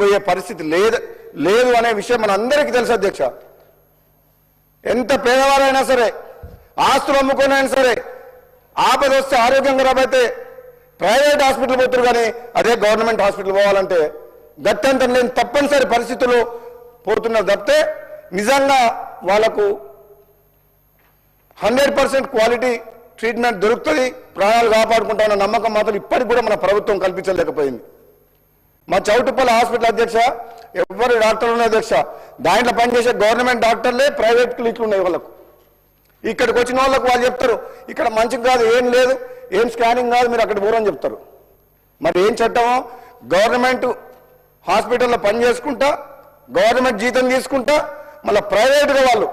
పోయే పరిస్థితి లేదు అనే విషయం మనందరికీ తెలుసు అధ్యక్ష. ఎంత పేదవారైనా సరే, ఆస్తులు అమ్ముకునైనా సరే, ఆపద వస్తే ఆరోగ్యం ఖరాబ్ అయితే ప్రైవేట్ హాస్పిటల్ పోతారు, కానీ అదే గవర్నమెంట్ హాస్పిటల్ పోవాలంటే గత్యంతరం లేని తప్పనిసరి పరిస్థితులు పోతున్నారు తప్పితే నిజంగా వాళ్లకు 100% క్వాలిటీ ట్రీట్మెంట్ దొరుకుతుంది, ప్రాణాలు కాపాడుకుంటామన్న నమ్మకం మాత్రం ఇప్పటికి కూడా మన ప్రభుత్వం కల్పించలేకపోయింది. మా చౌటుప్పల్ హాస్పిటల్ అధ్యక్ష ఎవరు డాక్టర్లు ఉన్నాయి అధ్యక్ష, దాంట్లో పనిచేసే గవర్నమెంట్ డాక్టర్లే ప్రైవేట్ క్లినిక్లు ఉన్నాయి వాళ్ళకు. ఇక్కడికి వచ్చిన వాళ్ళకు వాళ్ళు చెప్తారు ఇక్కడ మంచిగా కాదు, ఏం లేదు, ఏం స్కానింగ్ కాదు, మీరు అక్కడ పోరని చెప్తారు. మరి ఏం చట్టమో, గవర్నమెంట్ హాస్పిటల్లో పని చేసుకుంటా, గవర్నమెంట్ జీతం తీసుకుంటా, మళ్ళీ ప్రైవేట్గా వాళ్ళు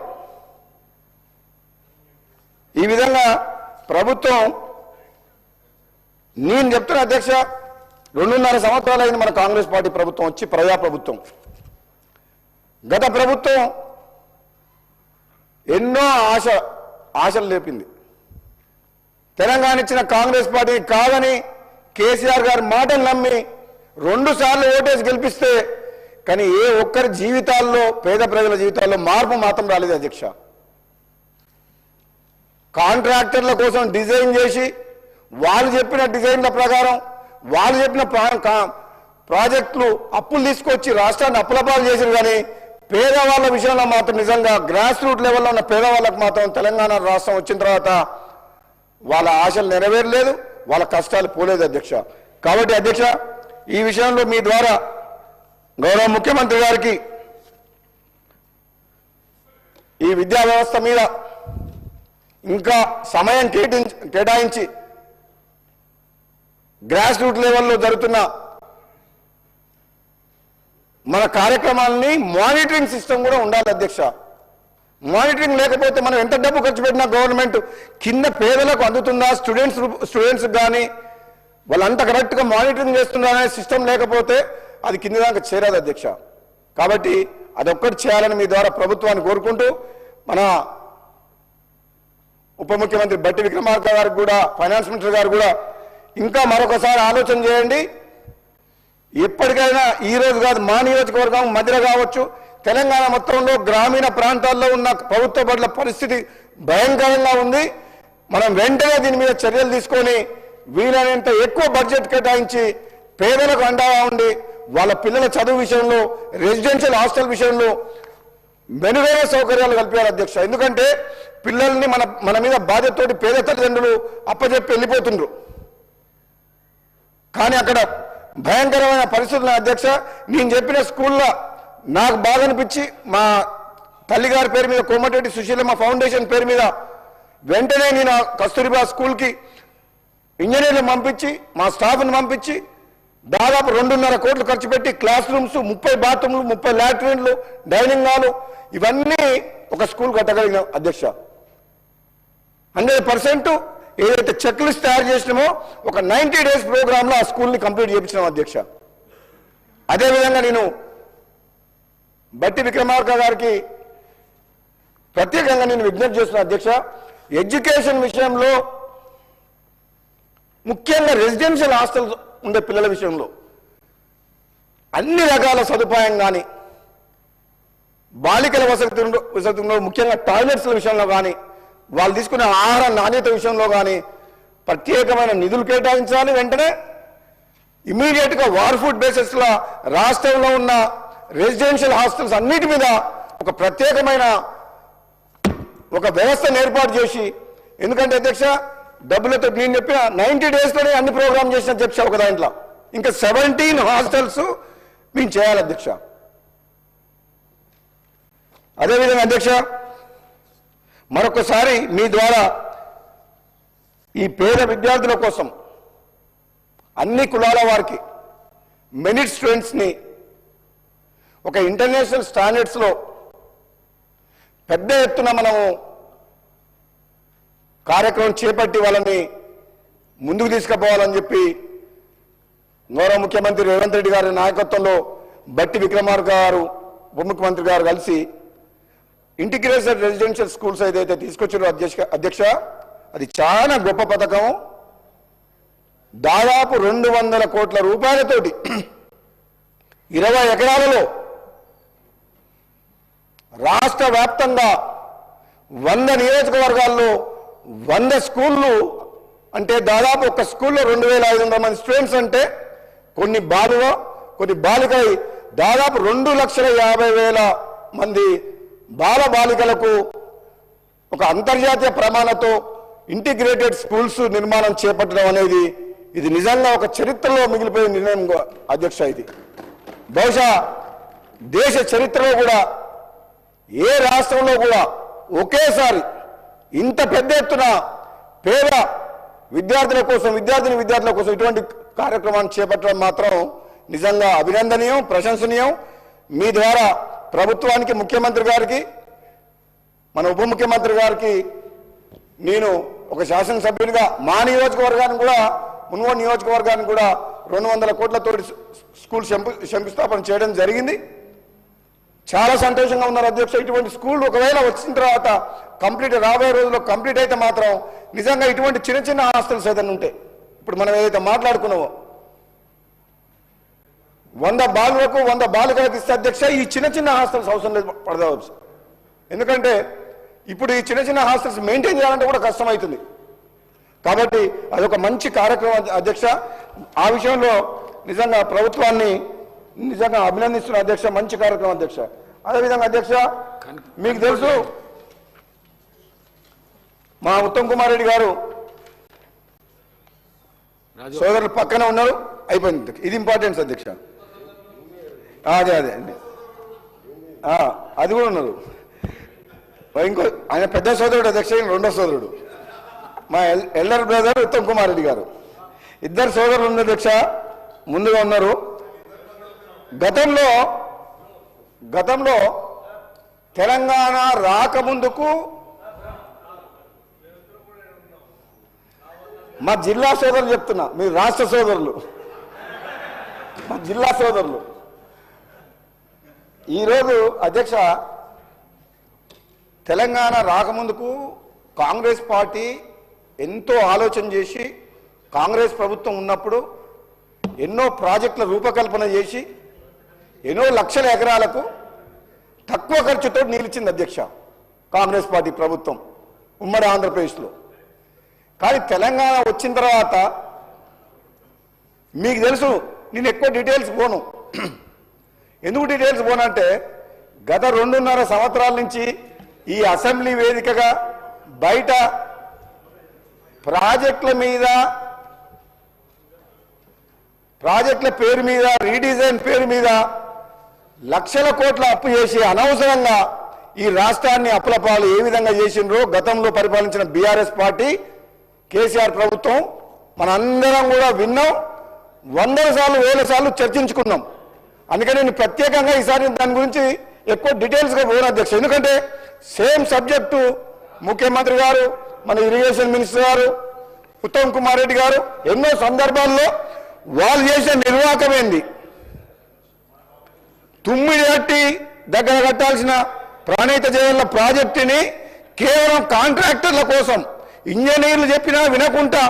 ఈ విధంగా ప్రభుత్వం. నేను చెప్తున్నా అధ్యక్ష, 2.5 సంవత్సరాలు అయింది మన కాంగ్రెస్ పార్టీ ప్రభుత్వం వచ్చి, ప్రజాప్రభుత్వం. గత ప్రభుత్వం ఎన్నో ఆశలు లేపింది. తెలంగాణ ఇచ్చిన కాంగ్రెస్ పార్టీ కాదని కేసీఆర్ గారి మాటలు నమ్మి 2 సార్లు ఓటేసి గెలిపిస్తే, కానీ ఏ ఒక్కరి జీవితాల్లో, పేద ప్రజల జీవితాల్లో మార్పు మాత్రం రాలేదు అధ్యక్ష. కాంట్రాక్టర్ల కోసం డిజైన్ చేసి వాళ్ళు చెప్పిన డిజైన్ల ప్రకారం వాళ్ళు చెప్పిన ప్రాజెక్టులు అప్పులు తీసుకొచ్చి రాష్ట్రాన్ని అప్పులపాలు చేశారు. కానీ పేదవాళ్ళ విషయంలో మాత్రం నిజంగా గ్రాస్ రూట్ లెవెల్లో ఉన్న పేదవాళ్ళకు మాత్రం తెలంగాణ రాష్ట్రం వచ్చిన తర్వాత వాళ్ళ ఆశలు నెరవేరలేదు, వాళ్ళ కష్టాలు పోలేదు అధ్యక్ష. కాబట్టి అధ్యక్ష, ఈ విషయంలో మీ ద్వారా గౌరవ ముఖ్యమంత్రి గారికి ఈ విద్యా వ్యవస్థ మీద ఇంకా సమయం కేటాయించి గ్రాస్ రూట్ లెవెల్లో జరుగుతున్న మన కార్యక్రమాలని మానిటరింగ్ సిస్టమ్ కూడా ఉండాలి అధ్యక్ష. మానిటరింగ్ లేకపోతే మనం ఎంత డబ్బు ఖర్చు పెట్టినా గవర్నమెంట్ కింద పేదలకు అందుతుందా, స్టూడెంట్స్ కానీ వాళ్ళంతా కరెక్ట్గా మానిటరింగ్ చేస్తుందా అనే సిస్టమ్ లేకపోతే అది కింద దాకా చేరాదు అధ్యక్ష. కాబట్టి అదొక్కటి చేయాలని మీ ద్వారా ప్రభుత్వాన్ని కోరుకుంటూ, మన ఉప ముఖ్యమంత్రి బట్టి విక్రమార్క గారికి కూడా, ఫైనాన్స్ మినిస్టర్ గారు కూడా ఇంకా మరొకసారి ఆలోచన చేయండి. ఎప్పటికైనా ఈ రోజు కాదు, మా నియోజకవర్గం మధ్యలో కావచ్చు, తెలంగాణ మొత్తంలో గ్రామీణ ప్రాంతాల్లో ఉన్న ప్రభుత్వ బడుల పరిస్థితి భయంకరంగా ఉంది. మనం వెంటనే దీని మీద చర్యలు తీసుకొని వీలైనంత ఎక్కువ బడ్జెట్ కేటాయించి పేదలకు అండగా ఉండి వాళ్ళ పిల్లల చదువు విషయంలో, రెసిడెన్షియల్ హాస్టల్ విషయంలో మెరుగైన సౌకర్యాలు కల్పించాలి అధ్యక్ష. ఎందుకంటే పిల్లల్ని మన మీద బాధ్యతతోటి పేద తల్లిదండ్రులు అప్పచెప్పి వెళ్ళిపోతుండ్రు, కానీ అక్కడ భయంకరమైన పరిస్థితులు అధ్యక్ష. నేను చెప్పిన స్కూల్లో నాకు బాగా అనిపించి మా తల్లిగారి పేరు మీద కోమటిరెడ్డి సుశీలమ్మ ఫౌండేషన్ పేరు మీద వెంటనే నేను కస్తూరిబా స్కూల్కి ఇంజనీర్లు పంపించి, మా స్టాఫ్ని పంపించి దాదాపు 2.5 కోట్లు ఖర్చు పెట్టి క్లాస్ రూమ్స్, 30 బాత్రూమ్లు, 30 లాట్రిన్లు, డైనింగ్ హాలు ఇవన్నీ ఒక స్కూల్ కట్టగలిగిన అధ్యక్ష. 100% ఏదైతే చెక్ లిస్ట్ తయారు చేసినామో ఒక 90 days ప్రోగ్రాంలో ఆ స్కూల్ని కంప్లీట్ చేయించినాం అధ్యక్ష. అదేవిధంగా నేను బట్టి విక్రమార్క గారికి ప్రత్యేకంగా నేను విజ్ఞప్తి చేస్తున్నా అధ్యక్ష, ఎడ్యుకేషన్ విషయంలో ముఖ్యంగా రెసిడెన్షియల్ హాస్టల్స్ ఉండే పిల్లల విషయంలో అన్ని రకాల సదుపాయం కానీ, బాలికల వసతిలో ముఖ్యంగా టాయిలెట్స్ల విషయంలో కానీ, వాళ్ళు తీసుకునే ఆహార నాణ్యత విషయంలో కానీ ప్రత్యేకమైన నిధులు కేటాయించాలి. వెంటనే ఇమీడియట్గా వార్ ఫుడ్ బేసిస్లో రాష్ట్రంలో ఉన్న రెసిడెన్షియల్ హాస్టల్స్ అన్నిటి మీద ఒక ప్రత్యేకమైన ఒక వ్యవస్థను ఏర్పాటు చేసి, ఎందుకంటే అధ్యక్ష డబ్బులతో నేను చెప్పిన 90 daysలోనే అన్ని ప్రోగ్రామ్ చేసిన అధ్యక్ష. ఒక దాంట్లో ఇంకా 17 హాస్టల్స్ మేము చేయాలి అధ్యక్ష. అదేవిధంగా అధ్యక్ష, మరొకసారి మీ ద్వారా ఈ పేద విద్యార్థుల కోసం అన్ని కులాల వారికి మెరిట్ స్టూడెంట్స్ని ఒక ఇంటర్నేషనల్ స్టాండర్డ్స్లో పెద్ద ఎత్తున మనము కార్యక్రమం చేపట్టి వాళ్ళని ముందుకు తీసుకుపోవాలని చెప్పి గౌరవ ముఖ్యమంత్రి రేవంత్ రెడ్డి గారి నాయకత్వంలో బట్టి విక్రమార్క గారు, ఉప ముఖ్యమంత్రి గారు కలిసి ఇంటిగ్రేటెడ్ రెసిడెన్షియల్ స్కూల్స్ ఏదైతే తీసుకొచ్చారో అధ్యక్ష, అది చాలా గొప్ప పథకం. దాదాపు 200 కోట్ల రూపాయలతోటి 20 ఎకరాలలో రాష్ట్ర వ్యాప్తంగా 100 నియోజకవర్గాల్లో 100 స్కూళ్ళు అంటే దాదాపు ఒక స్కూల్లో 2500 మంది స్టూడెంట్స్ అంటే కొన్ని బాలులో కొన్ని బాలికలు దాదాపు 2,50,000 మంది బాల బాలికలకు ఒక అంతర్జాతీయ ప్రమాణంతో ఇంటిగ్రేటెడ్ స్కూల్స్ నిర్మాణం చేపట్టడం అనేది ఇది నిజంగా ఒక చరిత్రలో మిగిలిపోయిన నిర్ణయం అధ్యక్ష. ఇది బహుశా దేశ చరిత్రలో కూడా ఏ రాష్ట్రంలో కూడా ఒకేసారి ఇంత పెద్ద ఎత్తున పేద విద్యార్థుల కోసం ఇటువంటి కార్యక్రమాన్ని చేపట్టడం మాత్రం నిజంగా అభినందనీయం, ప్రశంసనీయం. మీ ద్వారా ప్రభుత్వానికి, ముఖ్యమంత్రి గారికి, మన ఉప ముఖ్యమంత్రి గారికి నేను ఒక శాసనసభ్యునిగా మా నియోజకవర్గాన్ని కూడా, మున్గోడు నియోజకవర్గాన్ని కూడా 200 కోట్లతో స్కూల్ శంకుస్థాపన చేయడం జరిగింది. చాలా సంతోషంగా ఉన్నారు అధ్యక్ష. ఇటువంటి స్కూల్ ఒకవేళ వచ్చిన తర్వాత కంప్లీట్ రాబోయే రోజుల్లో కంప్లీట్ అయితే మాత్రం నిజంగా ఇటువంటి చిన్న చిన్న హాస్టల్స్ ఏదైనా ఉంటే ఇప్పుడు మనం ఏదైతే మాట్లాడుకున్నామో 100 బాలులకు 100 బాలికలకు ఇస్తే అధ్యక్ష ఈ చిన్న చిన్న హాస్టల్స్ అవసరం లేదు పడదావచ్చు. ఎందుకంటే ఇప్పుడు ఈ చిన్న చిన్న హాస్టల్స్ మెయింటైన్ చేయాలంటే కూడా కష్టమవుతుంది. కాబట్టి అదొక మంచి కార్యక్రమం అధ్యక్ష. ఆ విషయంలో నిజంగా ప్రభుత్వాన్ని నిజంగా అభినందిస్తున్న అధ్యక్ష. మంచి కార్యక్రమం అధ్యక్ష. అదేవిధంగా అధ్యక్ష మీకు తెలుసు మా ఉత్తమ్ కుమార్ రెడ్డి గారు సోదరులు పక్కన ఉన్నారు. అయిపోయింది. ఇది ఇంపార్టెన్స్ అధ్యక్ష. అదే అండి, అది కూడా ఉన్నారు. ఇంకో ఆయన పెద్ద సోదరుడు అధ్యక్ష, రెండో సోదరుడు మా ఎల్డర్ బ్రదర్ ఉత్తమ్ కుమార్ రెడ్డి గారు. 2 సోదరులు ఉన్న అధ్యక్ష ముందుగా ఉన్నారు. గతంలో తెలంగాణ రాకముందుకు మా జిల్లా సోదరులు చెప్తున్నా, మీరు రాష్ట్ర సోదరులు, మా జిల్లా సోదరులు ఈరోజు అధ్యక్ష తెలంగాణ రాకముందుకు కాంగ్రెస్ పార్టీ ఎంతో ఆలోచన చేసి కాంగ్రెస్ ప్రభుత్వం ఉన్నప్పుడు ఎన్నో ప్రాజెక్టుల రూపకల్పన చేసి ఎన్నో లక్షల ఎకరాలకు తక్కువ ఖర్చుతో నిలిచింది అధ్యక్ష కాంగ్రెస్ పార్టీ ప్రభుత్వం ఉమ్మడి ఆంధ్రప్రదేశ్లో. కానీ తెలంగాణ వచ్చిన తర్వాత మీకు తెలుసు, నేను ఎక్కువ డీటెయిల్స్ పోను. ఎందుకు డీటెయిల్స్ పోనంటే గత 2.5 సంవత్సరాల నుంచి ఈ అసెంబ్లీ వేదికగా బయట ప్రాజెక్టుల పేరు మీద రీడిజైన్ పేరు మీద లక్షల కోట్ల అప్పు చేసి అనవసరంగా ఈ రాష్ట్రాన్ని అప్పులపాలు ఏ విధంగా చేసిండ్రో గతంలో పరిపాలించిన బీఆర్ఎస్ పార్టీ కేసీఆర్ ప్రభుత్వం మనందరం కూడా విన్నాం. 100 సార్లు 1000 సార్లు చర్చించుకున్నాం. అందుకని నేను ప్రత్యేకంగా ఈసారి దాని గురించి ఎక్కువ డీటెయిల్స్గా పోను అధ్యక్ష. ఎందుకంటే సేమ్ సబ్జెక్టు ముఖ్యమంత్రి గారు, మన ఇరిగేషన్ మినిస్టర్ గారు, ఉత్తమ్ కుమార్ రెడ్డి గారు ఎన్నో సందర్భాల్లో వాళ్ళు చేసిన నిర్వాహకమైంది. తుమ్మిడి దగ్గర కట్టాల్సిన ప్రాణహిత జయల ప్రాజెక్టుని కేవలం కాంట్రాక్టర్ల కోసం ఇంజనీర్లు చెప్పినా వినకుండా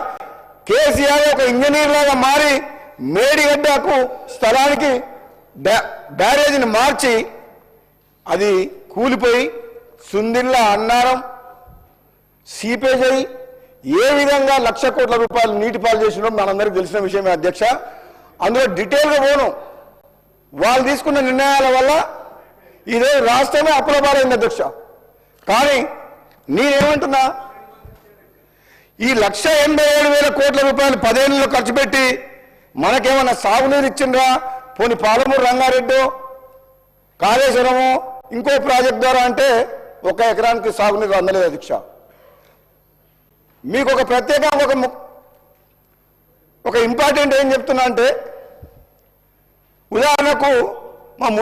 కేసీఆర్ ఒక ఇంజనీర్ లాగా మారి మేడిగడ్డకు స్థలానికి బ్యారేజీని మార్చి అది కూలిపోయి సుందిల్లా అన్నారం సీపేజ్ అయి ఏ విధంగా 1,00,000 కోట్ల రూపాయలు నీటి పాలు చేసినో మనందరికీ తెలిసిన విషయమే అధ్యక్ష. అందులో డీటెయిల్గా పోను. వాళ్ళు తీసుకున్న నిర్ణయాల వల్ల ఇదే రాష్ట్రమే అప్పుల పాలైంది అధ్యక్ష. కానీ నేనేమంటున్నా, ఈ 1,87,000 కోట్ల రూపాయలు 10 ఏళ్ళలో ఖర్చు పెట్టి మనకేమన్నా సాగునీరు ఇచ్చిండ్రా? పోనీ పాలమూరు రంగారెడ్డి కాళేశ్వరము ఇంకో ప్రాజెక్ట్ ద్వారా అంటే 1 ఎకరానికి సాగునీరు అందలేదు అధ్యక్ష. మీకు ఒక ప్రత్యేకంగా ఒక ఇంపార్టెంట్ ఏం చెప్తున్నా అంటే, ఉదాహరణకు